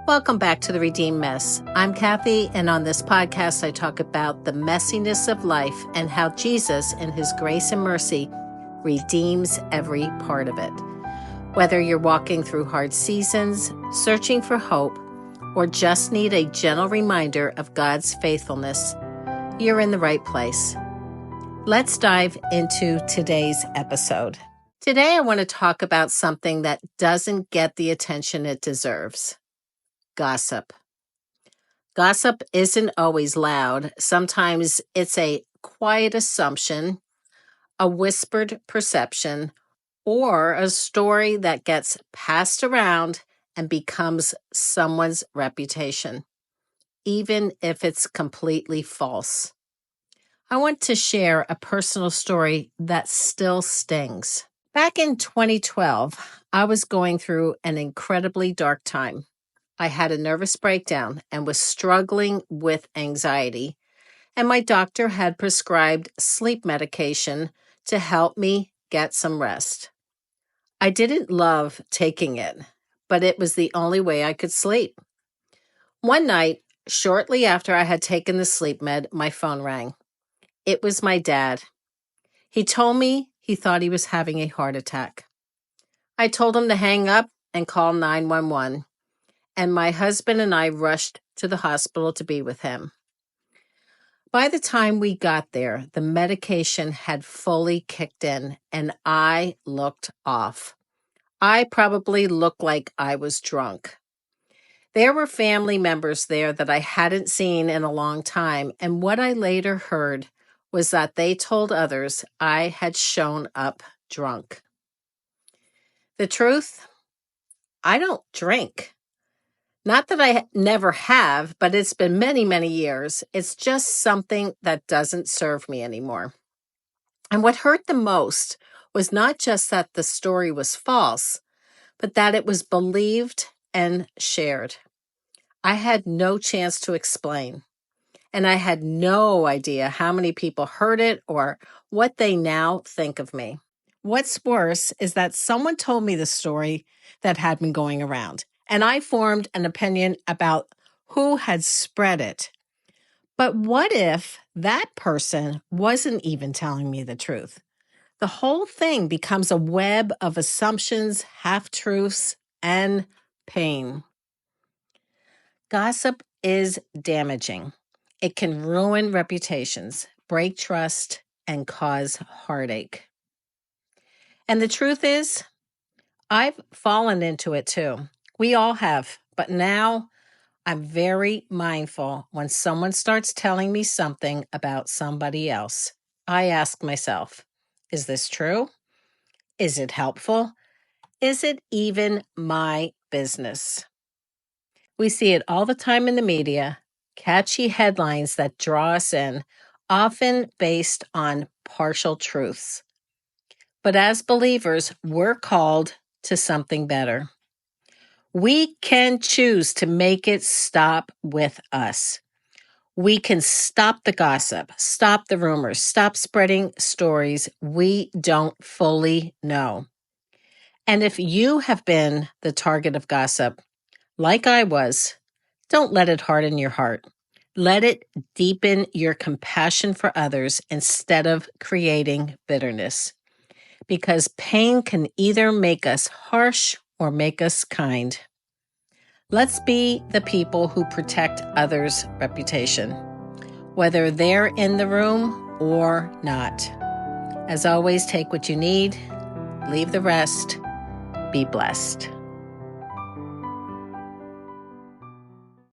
Welcome back to The Redeemed Mess. I'm Kathy, and on this podcast, I talk about the messiness of life and how Jesus, in his grace and mercy, redeems every part of it. Whether you're walking through hard seasons, searching for hope, or just need a gentle reminder of God's faithfulness, you're in the right place. Let's dive into today's episode. Today, I want to talk about something that doesn't get the attention it deserves. Gossip. Gossip isn't always loud. Sometimes it's a quiet assumption, a whispered perception, or a story that gets passed around and becomes someone's reputation, even if it's completely false. I want to share a personal story that still stings. Back in 2012, I was going through an incredibly dark time. I had a nervous breakdown and was struggling with anxiety, and my doctor had prescribed sleep medication to help me get some rest. I didn't love taking it, but it was the only way I could sleep. One night, shortly after I had taken the sleep med, my phone rang. It was my dad. He told me he thought he was having a heart attack. I told him to hang up and call 911. And my husband and I rushed to the hospital to be with him. By the time we got there, the medication had fully kicked in, and I looked off. I probably looked like I was drunk. There were family members there that I hadn't seen in a long time, and what I later heard was that they told others I had shown up drunk. The truth? I don't drink. Not that I never have, but it's been many, many years. It's just something that doesn't serve me anymore. And what hurt the most was not just that the story was false, but that it was believed and shared. I had no chance to explain, and I had no idea how many people heard it or what they now think of me. What's worse is that someone told me the story that had been going around, and I formed an opinion about who had spread it. But what if that person wasn't even telling me the truth? The whole thing becomes a web of assumptions, half-truths, and pain. Gossip is damaging. It can ruin reputations, break trust, and cause heartache. And the truth is, I've fallen into it too. We all have, but now I'm very mindful when someone starts telling me something about somebody else. I ask myself, is this true? Is it helpful? Is it even my business? We see it all the time in the media, catchy headlines that draw us in, often based on partial truths. But as believers, we're called to something better. We can choose to make it stop with us. We can stop the gossip, stop the rumors, stop spreading stories we don't fully know. And if you have been the target of gossip, like I was, don't let it harden your heart. Let it deepen your compassion for others instead of creating bitterness. Because pain can either make us harsh or make us kind. Let's be the people who protect others' reputation, whether they're in the room or not. As always, take what you need, leave the rest, be blessed.